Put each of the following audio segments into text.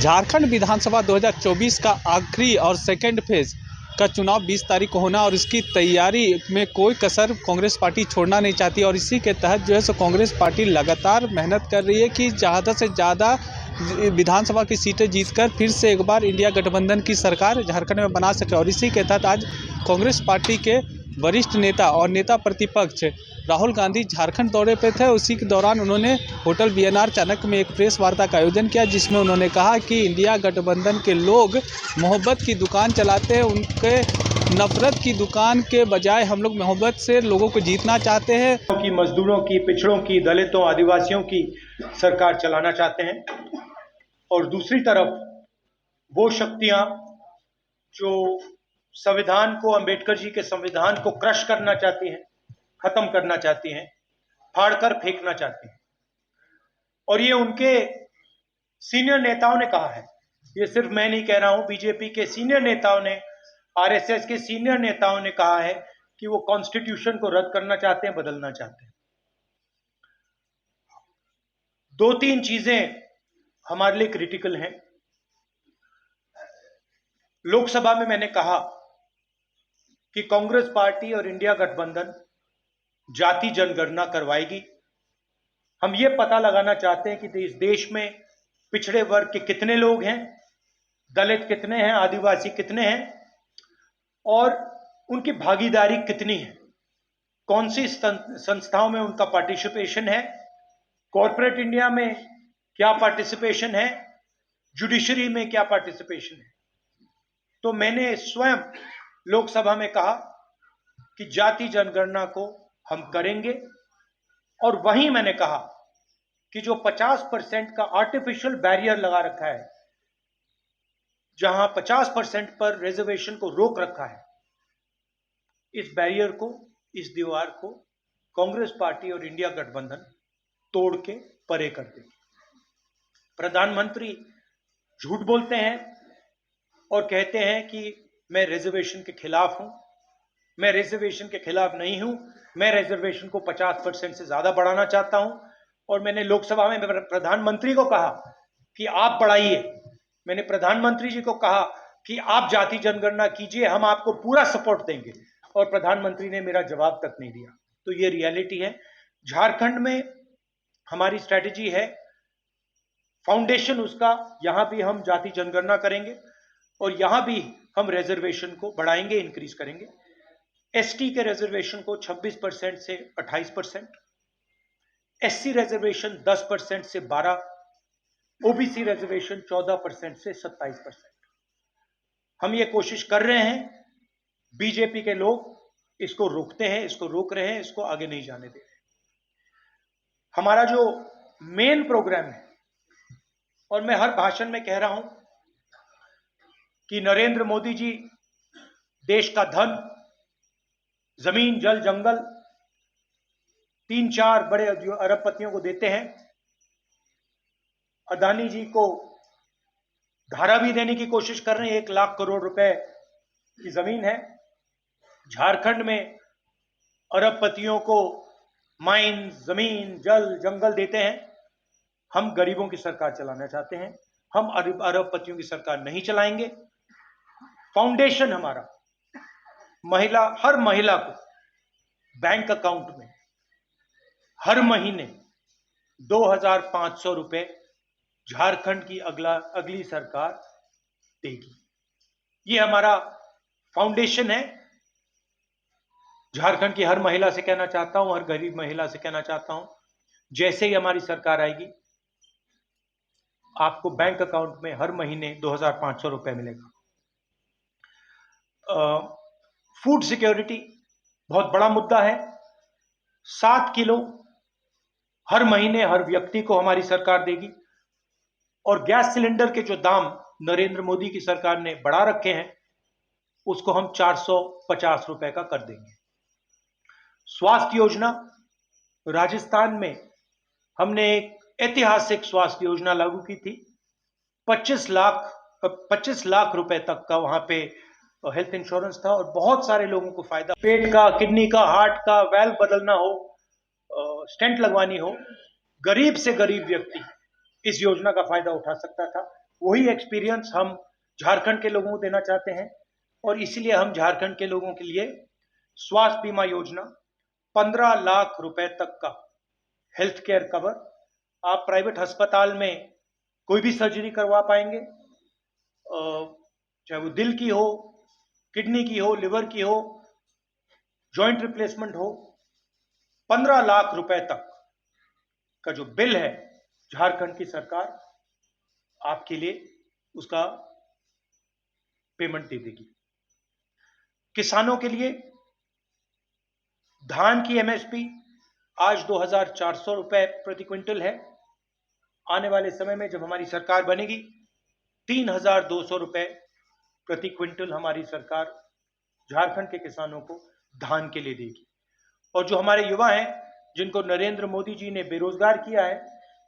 झारखंड विधानसभा 2024 का आखिरी और सेकेंड फेज का चुनाव 20 तारीख को होना और इसकी तैयारी में कोई कसर कांग्रेस पार्टी छोड़ना नहीं चाहती और इसी के तहत जो है सो कांग्रेस पार्टी लगातार मेहनत कर रही है कि ज़्यादा से ज़्यादा विधानसभा की सीटें जीतकर फिर से एक बार इंडिया गठबंधन की सरकार झारखंड में बना सके। और इसी के तहत आज कांग्रेस पार्टी के वरिष्ठ नेता और नेता प्रतिपक्ष राहुल गांधी झारखंड दौरे पे थे। उसी के दौरान उन्होंने होटल बीएनआर चाणक्य में एक प्रेस वार्ता का आयोजन किया, जिसमें उन्होंने कहा कि इंडिया गठबंधन के लोग मोहब्बत की दुकान चलाते हैं, उनके नफरत की दुकान के बजाय हम लोग मोहब्बत से लोगों को जीतना चाहते हैं। की मजदूरों की, पिछड़ों की, दलितों, आदिवासियों की सरकार चलाना चाहते हैं और दूसरी तरफ वो शक्तियां जो संविधान को, अंबेडकर जी के संविधान को क्रश करना चाहती हैं, खत्म करना चाहती हैं, फाड़कर फेंकना चाहती हैं। और ये उनके सीनियर नेताओं ने कहा है, ये सिर्फ मैं नहीं कह रहा हूं, बीजेपी के सीनियर नेताओं ने, आरएसएस के सीनियर नेताओं ने कहा है कि वो कॉन्स्टिट्यूशन को रद्द करना चाहते हैं, बदलना चाहते हैं। दो तीन चीजें हमारे लिए क्रिटिकल हैं। लोकसभा में मैंने कहा कि कांग्रेस पार्टी और इंडिया गठबंधन जाति जनगणना करवाएगी। हम ये पता लगाना चाहते हैं कि इस देश में पिछड़े वर्ग के कितने लोग हैं, दलित कितने हैं, आदिवासी कितने हैं और उनकी भागीदारी कितनी है, कौन सी संस्थाओं में उनका पार्टिसिपेशन है, कॉर्पोरेट इंडिया में क्या पार्टिसिपेशन है, जुडिशरी में क्या पार्टिसिपेशन है। तो मैंने स्वयं लोकसभा में कहा कि जाति जनगणना को हम करेंगे और वहीं मैंने कहा कि जो 50% का आर्टिफिशियल बैरियर लगा रखा है, जहां 50% पर रिजर्वेशन को रोक रखा है, इस बैरियर को, इस दीवार को कांग्रेस पार्टी और इंडिया गठबंधन तोड़ के परे कर देगी। प्रधानमंत्री झूठ बोलते हैं और कहते हैं कि मैं रिजर्वेशन के खिलाफ हूं। मैं रिजर्वेशन के खिलाफ नहीं हूं, मैं रिजर्वेशन को 50% से ज्यादा बढ़ाना चाहता हूं। और मैंने लोकसभा में प्रधानमंत्री को कहा कि आप बढ़ाइए, मैंने प्रधानमंत्री जी को कहा कि आप जाति जनगणना कीजिए, हम आपको पूरा सपोर्ट देंगे, और प्रधानमंत्री ने मेरा जवाब तक नहीं दिया। तो ये रियलिटी है। झारखंड में हमारी स्ट्रैटेजी है, फाउंडेशन उसका, यहां भी हम जाति जनगणना करेंगे और यहां भी हम रिजर्वेशन को बढ़ाएंगे, इंक्रीज करेंगे। एसटी के रिजर्वेशन को 26% से 28%, एससी रिजर्वेशन 10% से 12%, ओबीसी रिजर्वेशन 14% से 27%। हम ये कोशिश कर रहे हैं, बीजेपी के लोग इसको रोकते हैं, इसको रोक रहे हैं, इसको आगे नहीं जाने दे रहे। हमारा जो मेन प्रोग्राम है, और मैं हर भाषण में कह रहा हूं कि नरेंद्र मोदी जी देश का धन, जमीन, जल, जंगल 3-4 बड़े अरबपतियों को देते हैं। अदानी जी को धारा भी देने की कोशिश कर रहे हैं, 1 लाख करोड़ रुपए की जमीन है। झारखंड में अरबपतियों को माइन, जमीन, जल, जंगल देते हैं। हम गरीबों की सरकार चलाना चाहते हैं, हम अरबपतियों की सरकार नहीं चलाएंगे। फाउंडेशन हमारा हर महिला को बैंक अकाउंट में हर महीने 2,500 रुपए झारखंड की अगली सरकार देगी। ये हमारा फाउंडेशन है। झारखंड की हर महिला से कहना चाहता हूं, हर गरीब महिला से कहना चाहता हूं, जैसे ही हमारी सरकार आएगी, आपको बैंक अकाउंट में हर महीने 2,500 रुपए मिलेगा। फूड सिक्योरिटी बहुत बड़ा मुद्दा है। 7 किलो हर महीने हर व्यक्ति को हमारी सरकार देगी। और गैस सिलेंडर के जो दाम नरेंद्र मोदी की सरकार ने बढ़ा रखे हैं, उसको हम 450 रुपए का कर देंगे। स्वास्थ्य योजना, राजस्थान में हमने एक ऐतिहासिक स्वास्थ्य योजना लागू की थी। 25 लाख रुपए तक का वहां पे हेल्थ इंश्योरेंस था और बहुत सारे लोगों को फायदा। पेट का, किडनी का, हार्ट का वेल्व बदलना हो, स्टेंट लगवानी हो, गरीब से गरीब व्यक्ति इस योजना का फायदा उठा सकता था। वही एक्सपीरियंस हम झारखंड के लोगों को देना चाहते हैं और इसलिए हम झारखंड के लोगों के लिए स्वास्थ्य बीमा योजना 15 लाख रुपए तक का हेल्थ केयर कवर, आप प्राइवेट अस्पताल में कोई भी सर्जरी करवा पाएंगे, चाहे वो दिल की हो, किडनी की हो, लिवर की हो, जॉइंट रिप्लेसमेंट हो। 15 लाख रुपए तक का जो बिल है झारखंड की सरकार आपके लिए उसका पेमेंट दे देगी। किसानों के लिए धान की एमएसपी आज 2,400 रुपए प्रति क्विंटल है। आने वाले समय में जब हमारी सरकार बनेगी 3,200 रुपए प्रति क्विंटल हमारी सरकार झारखंड के किसानों को धान के लिए देगी। और जो हमारे युवा हैं जिनको नरेंद्र मोदी जी ने बेरोजगार किया है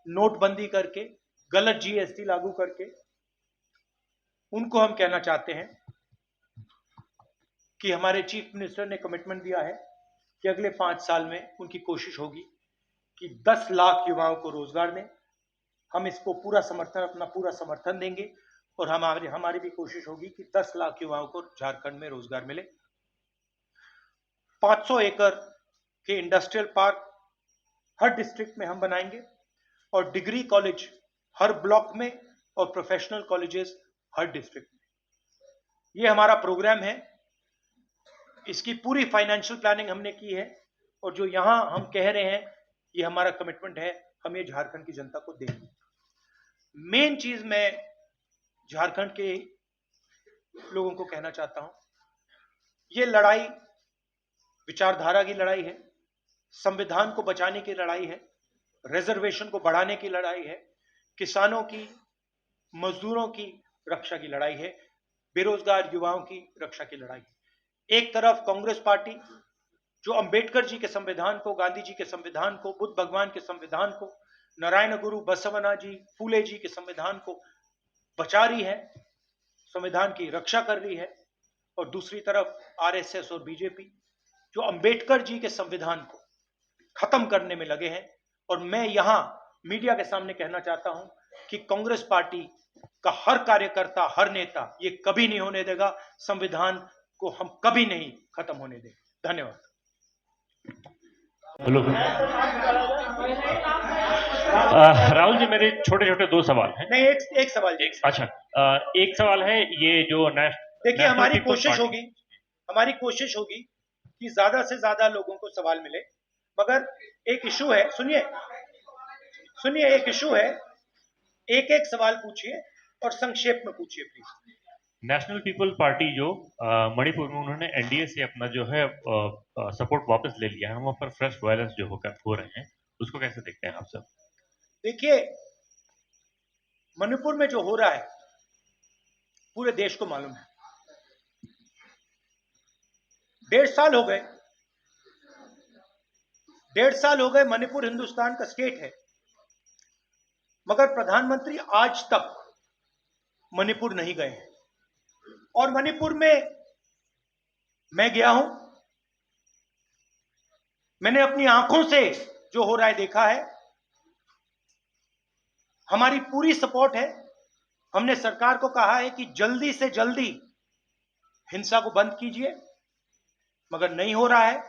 नोटबंदी करके, गलत जीएसटी लागू करके, उनको हम कहना चाहते हैं कि हमारे चीफ मिनिस्टर ने कमिटमेंट दिया है कि अगले 5 साल में उनकी कोशिश होगी कि 10 लाख युवाओं को रोजगार दें। हम इसको पूरा समर्थन, अपना पूरा समर्थन देंगे और हमारी भी कोशिश होगी कि 10 लाख युवाओं को झारखंड में रोजगार मिले। 500 एकड़ के इंडस्ट्रियल पार्क हर डिस्ट्रिक्ट में हम बनाएंगे और डिग्री कॉलेज हर ब्लॉक में और प्रोफेशनल कॉलेजेस हर डिस्ट्रिक्ट में। ये हमारा प्रोग्राम है, इसकी पूरी फाइनेंशियल प्लानिंग हमने की है और जो यहां हम कह रहे हैं ये हमारा कमिटमेंट है, हम ये झारखंड की जनता को देंगे। मेन चीज मैं झारखंड के लोगों को कहना चाहता हूं, ये लड़ाई विचारधारा की लड़ाई है, संविधान को बचाने की लड़ाई है, रिजर्वेशन को बढ़ाने की लड़ाई है, किसानों की, मजदूरों की रक्षा की लड़ाई है, बेरोजगार युवाओं की रक्षा की लड़ाई है। एक तरफ कांग्रेस पार्टी जो अंबेडकर जी के संविधान को, गांधी जी के संविधान को, बुद्ध भगवान के संविधान को, नारायण गुरु बसवना जी, फूले जी के संविधान को बचा रही है, संविधान की रक्षा कर रही है, और दूसरी तरफ आरएसएस और बीजेपी जो अंबेडकर जी के संविधान को खत्म करने में लगे हैं। और मैं यहां मीडिया के सामने कहना चाहता हूं कि कांग्रेस पार्टी का हर कार्यकर्ता, हर नेता ये कभी नहीं होने देगा, संविधान को हम कभी नहीं खत्म होने देंगे। धन्यवाद। हेलो राहुल जी, मेरे छोटे छोटे 2 सवाल हैं। नहीं, एक सवाल जी। अच्छा, एक सवाल है, ये जो देखिए, हमारी कोशिश होगी कि ज्यादा से ज्यादा लोगों को सवाल मिले, मगर एक इशू है, सुनिए एक इशू है, एक सवाल पूछिए और संक्षेप में पूछिए प्लीज। नेशनल पीपल पार्टी जो मणिपुर में उन्होंने एनडीए से अपना जो है सपोर्ट वापस ले लिया है, वहां पर फ्रेश वायलेंस जो हो रहे हैं, उसको कैसे देखते हैं आप सब? देखिए, मणिपुर में जो हो रहा है पूरे देश को मालूम है। 1.5 साल हो गए मणिपुर हिंदुस्तान का स्टेट है, मगर प्रधानमंत्री आज तक मणिपुर नहीं गए हैं। और मणिपुर में मैं गया हूं, मैंने अपनी आंखों से जो हो रहा है देखा है। हमारी पूरी सपोर्ट है। हमने सरकार को कहा है कि जल्दी से जल्दी हिंसा को बंद कीजिए, मगर नहीं हो रहा है।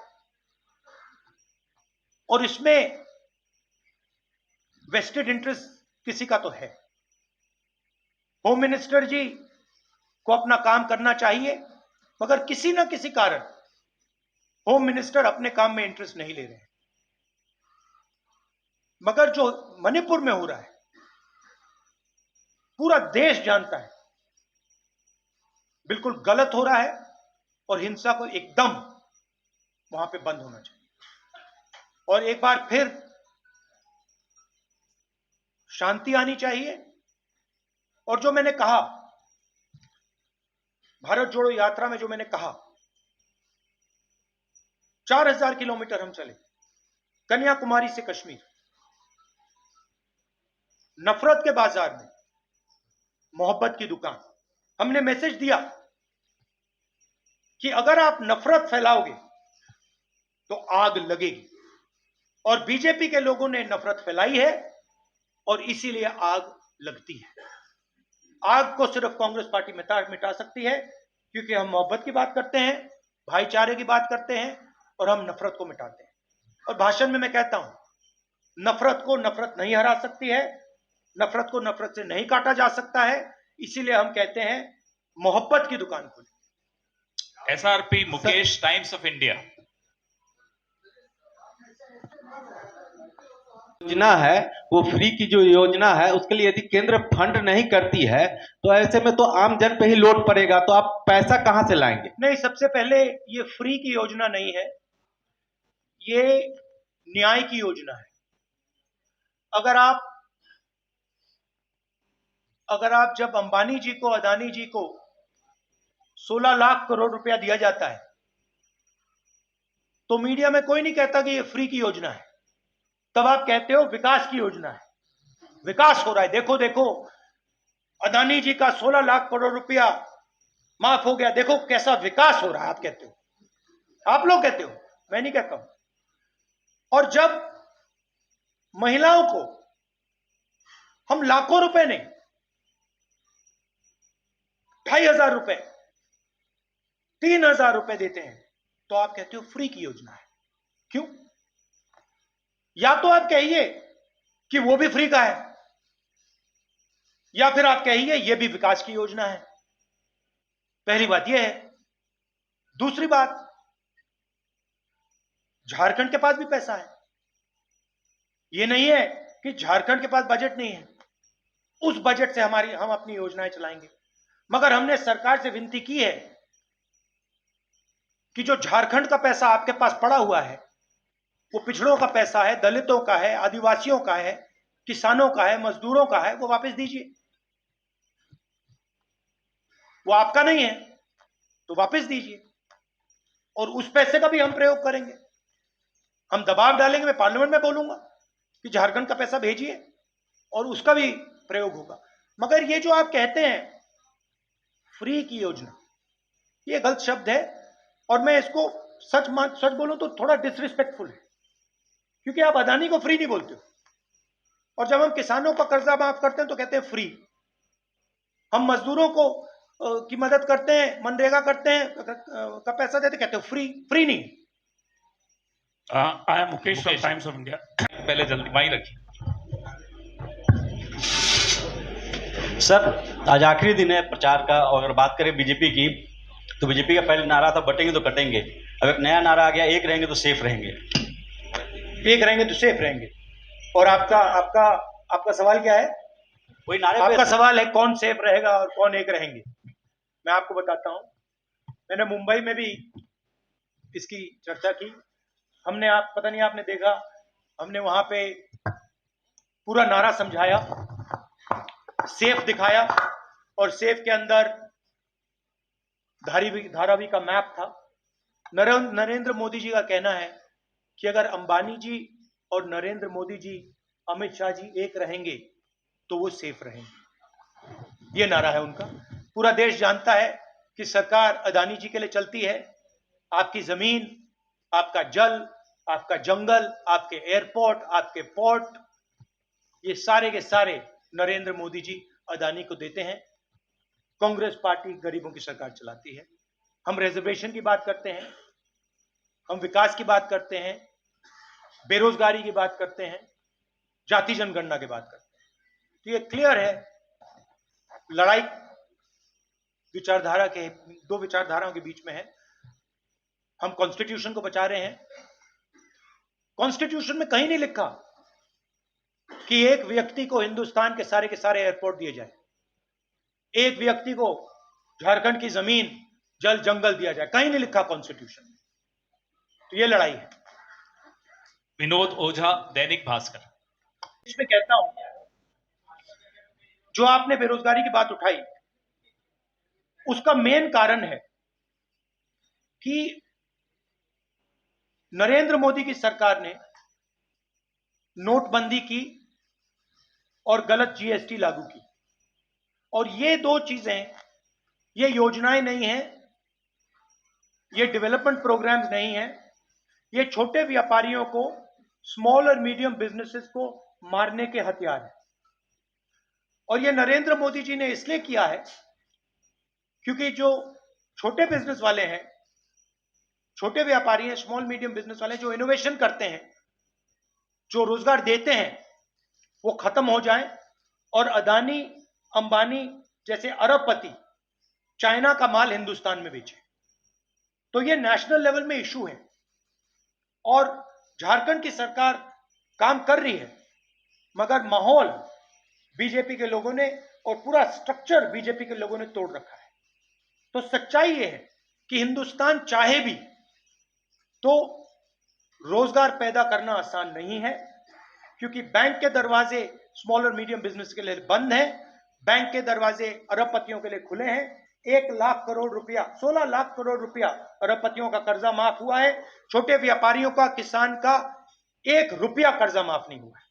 और इसमें वेस्टेड इंटरेस्ट किसी का तो है। होम मिनिस्टर जी को अपना काम करना चाहिए, मगर किसी ना किसी कारण होम मिनिस्टर अपने काम में इंटरेस्ट नहीं ले रहे हैं। मगर जो मणिपुर में हो रहा है पूरा देश जानता है, बिल्कुल गलत हो रहा है और हिंसा को एकदम वहां पे बंद होना चाहिए और एक बार फिर शांति आनी चाहिए। और जो मैंने कहा भारत जोड़ो यात्रा में, जो मैंने कहा 4000 किलोमीटर हम चले, कन्याकुमारी से कश्मीर, नफरत के बाजार में मोहब्बत की दुकान। हमने मैसेज दिया कि अगर आप नफरत फैलाओगे तो आग लगेगी, और बीजेपी के लोगों ने नफरत फैलाई है और इसीलिए आग लगती है। आग को सिर्फ कांग्रेस पार्टी मिटा सकती है, क्योंकि हम मोहब्बत की बात करते हैं, भाईचारे की बात करते हैं और हम नफरत को मिटाते हैं। और भाषण में मैं कहता हूं, नफरत को नफरत नहीं हरा सकती है, नफरत को नफरत से नहीं काटा जा सकता है। इसीलिए हम कहते हैं मोहब्बत की दुकान खोलें। SRP Mukesh, times of India. योजना है वो फ्री की जो योजना है उसके लिए यदि केंद्र फंड नहीं करती है तो ऐसे में तो आम जन पे ही लोड पड़ेगा, तो आप पैसा कहां से लाएंगे? नहीं, सबसे पहले ये फ्री की योजना नहीं है, ये न्याय की योजना है। अगर आप जब अंबानी जी को, अदानी जी को 16 लाख करोड़ रुपया दिया जाता है तो मीडिया में कोई नहीं कहता कि ये फ्री की योजना है, तब आप कहते हो विकास की योजना है, विकास हो रहा है, देखो देखो अदानी जी का 16 लाख करोड़ रुपया माफ हो गया, देखो कैसा विकास हो रहा है। आप कहते हो, आप लोग कहते हो, मैं नहीं कहता हूं। और जब महिलाओं को हम लाखों रुपए नहीं, 2,500 रुपए, 3,000 रुपए देते हैं तो आप कहते हो फ्री की योजना है। क्यों? या तो आप कहिए कि वो भी फ्री का है, या फिर आप कहिए ये भी विकास की योजना है। पहली बात यह है। दूसरी बात, झारखंड के पास भी पैसा है, ये नहीं है कि झारखंड के पास बजट नहीं है, उस बजट से हम अपनी योजनाएं चलाएंगे। मगर हमने सरकार से विनती की है कि जो झारखंड का पैसा आपके पास पड़ा हुआ है, वो पिछड़ों का पैसा है, दलितों का है, आदिवासियों का है, किसानों का है, मजदूरों का है, वो वापस दीजिए। वो आपका नहीं है तो वापस दीजिए, और उस पैसे का भी हम प्रयोग करेंगे। हम दबाव डालेंगे, मैं पार्लियामेंट में बोलूंगा कि झारखंड का पैसा भेजिए और उसका भी प्रयोग होगा। मगर ये जो आप कहते हैं फ्री की योजना, ये गलत शब्द है, और मैं इसको सच बोलूं तो थोड़ा डिसरिस्पेक्टफुल है, क्योंकि आप अदानी को फ्री नहीं बोलते हो, और जब हम किसानों का कर्जा माफ करते हैं तो कहते हैं फ्री। हम मजदूरों को की मदद करते हैं, मनरेगा करते हैं, का पैसा देते, कहते हो फ्री। फ्री नहीं। I am Mukesh from times of India. पहले जल्दी माई रखिए सर। आज आखिरी दिन है प्रचार का, और अगर बात करें बीजेपी की तो बीजेपी का पहले नारा था बटेंगे तो कटेंगे। अब एक नया नारा आ गया, एक रहेंगे तो सेफ रहेंगे। एक रहेंगे तो सेफ रहेंगे। और आपका सवाल क्या है? वही नारे आपका सवाल है कौन सेफ रहेगा और कौन एक रहेंगे। मैं आपको बताता हूं, मैंने मुंबई में भी इसकी चर्चा की। हमने, आप पता नहीं आपने देखा, हमने वहां पे पूरा नारा समझाया, सेफ दिखाया, और सेफ के अंदर धारावी का मैप था। नरेंद्र मोदी जी का कहना है कि अगर अंबानी जी और नरेंद्र मोदी जी, अमित शाह जी एक रहेंगे तो वो सेफ रहेंगे। ये नारा है उनका। पूरा देश जानता है कि सरकार अदानी जी के लिए चलती है। आपकी जमीन, आपका जल, आपका जंगल, आपके एयरपोर्ट, आपके पोर्ट, ये सारे के सारे नरेंद्र मोदी जी अदानी को देते हैं। कांग्रेस पार्टी गरीबों की सरकार चलाती है। हम रिजर्वेशन की बात करते हैं, हम विकास की बात करते हैं, बेरोजगारी की बात करते हैं, जाति जनगणना की बात करते हैं। तो ये क्लियर है, लड़ाई विचारधारा के, दो विचारधाराओं के बीच में है। हम कॉन्स्टिट्यूशन को बचा रहे हैं। कॉन्स्टिट्यूशन में कहीं नहीं लिखा कि एक व्यक्ति को हिंदुस्तान के सारे एयरपोर्ट दिए जाए, एक व्यक्ति को झारखंड की जमीन, जल, जंगल दिया जाए, कहीं नहीं लिखा कॉन्स्टिट्यूशन में। तो ये लड़ाई है। विनोद ओझा, दैनिक भास्कर। इसमें कहता हूं, जो आपने बेरोजगारी की बात उठाई, उसका मेन कारण है कि नरेंद्र मोदी की सरकार ने नोटबंदी की और गलत जीएसटी लागू की। और ये दो चीजें, ये योजनाएं नहीं हैं, ये डेवलपमेंट प्रोग्राम्स नहीं हैं, ये छोटे व्यापारियों को, स्मॉल और मीडियम बिजनेसेस को मारने के हथियार हैं। और ये नरेंद्र मोदी जी ने इसलिए किया है क्योंकि जो छोटे बिजनेस वाले हैं, छोटे व्यापारी हैं, स्मॉल मीडियम बिजनेस वाले जो इनोवेशन करते हैं, जो रोजगार देते हैं, वो खत्म हो जाए और अदानी अंबानी जैसे अरबपति चाइना का माल हिंदुस्तान में बेचे। तो ये नेशनल लेवल में इशू है और झारखंड की सरकार काम कर रही है, मगर माहौल बीजेपी के लोगों ने और पूरा स्ट्रक्चर बीजेपी के लोगों ने तोड़ रखा है। तो सच्चाई ये है कि हिंदुस्तान चाहे भी तो रोजगार पैदा करना आसान नहीं है, क्योंकि बैंक के दरवाजे स्मॉल और मीडियम बिजनेस के लिए बंद हैं, बैंक के दरवाजे अरबपतियों के लिए खुले हैं। 1 लाख करोड़ रुपया, 16 लाख करोड़ रुपया अरबपतियों का कर्जा माफ हुआ है, छोटे व्यापारियों का, किसान का 1 रुपया कर्जा माफ नहीं हुआ है।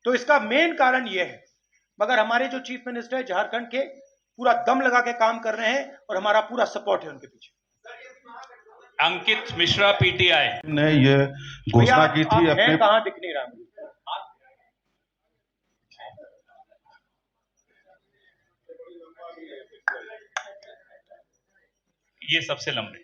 तो इसका मेन कारण यह है, मगर हमारे जो चीफ मिनिस्टर है झारखंड के पूरा दम लगा के काम कर रहे हैं और हमारा पूरा सपोर्ट है उनके पीछे। अंकित मिश्रा, पीटीआई। ने ये घोषणा की थी अपने कहां दिख नहीं रहा मुझे। ये सबसे लंबे।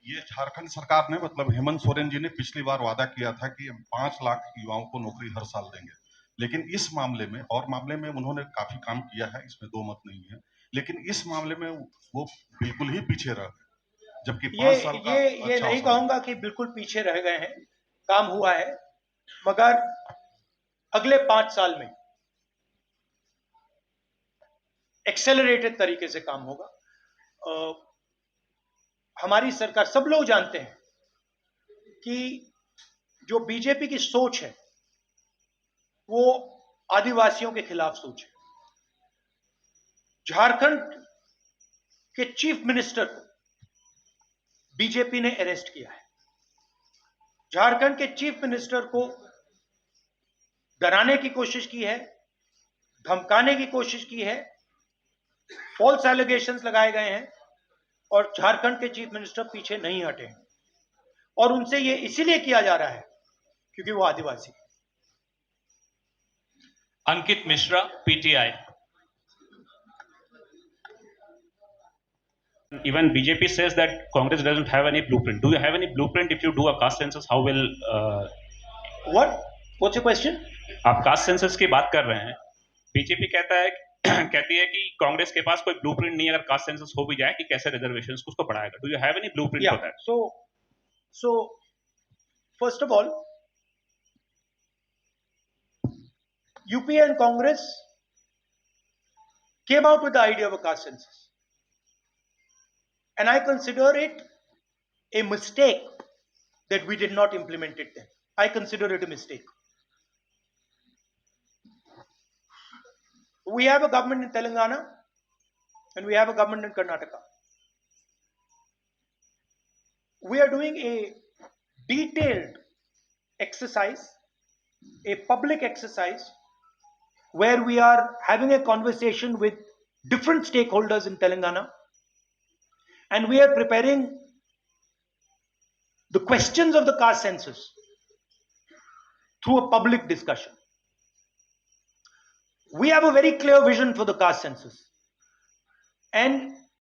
ये झारखंड सरकार ने मतलब हेमंत सोरेन जी ने पिछली बार वादा किया था कि हम 5 लाख युवाओं को नौकरी हर साल देंगे, लेकिन इस मामले में और मामले में उन्होंने काफी काम किया है, इसमें दो मत नहीं है, लेकिन इस मामले में वो बिल्कुल ही पीछे रह गए, जबकि 5 साल का ये नहीं कहूंगा कि बिल्कुल पीछे रह गए हैं, काम हुआ है, मगर अगले 5 साल में एक्सेलरेटेड तरीके से काम होगा। हमारी सरकार, सब लोग जानते हैं कि जो बीजेपी की सोच है वो आदिवासियों के खिलाफ सोच है। झारखंड के चीफ मिनिस्टर को बीजेपी ने अरेस्ट किया है। झारखंड के चीफ मिनिस्टर को डराने की कोशिश की है, धमकाने की कोशिश की है, फॉल्स एलिगेशंस लगाए गए हैं और झारखंड के चीफ मिनिस्टर पीछे नहीं हटे और उनसे ये इसीलिए किया जा रहा है क्योंकि वो आदिवासी है। Ankit Mishra, PTI. Even BJP says that Congress doesn't have any blueprint. Do you have any blueprint? If you do a caste census, how will What's your question? आप कास्ट सेंसस की बात कर रहे हैं, बीजेपी कहती है कि कांग्रेस के पास कोई ब्लूप्रिंट नहीं है, अगर कास्ट सेंसस हो भी जाए कि कैसे रिजर्वेशंस को उसको बढ़ाएगा. Do you have any blueprint for that? So first of all, UP and Congress came out with the idea of a caste census, and I consider it a mistake that we did not implement it then. I consider it a mistake. We have a government in Telangana and we have a government in Karnataka. We are doing a detailed exercise, a public exercise, where we are having a conversation with different stakeholders in Telangana, and we are preparing the questions of the caste census through a public discussion. We have a very clear vision for the caste census, and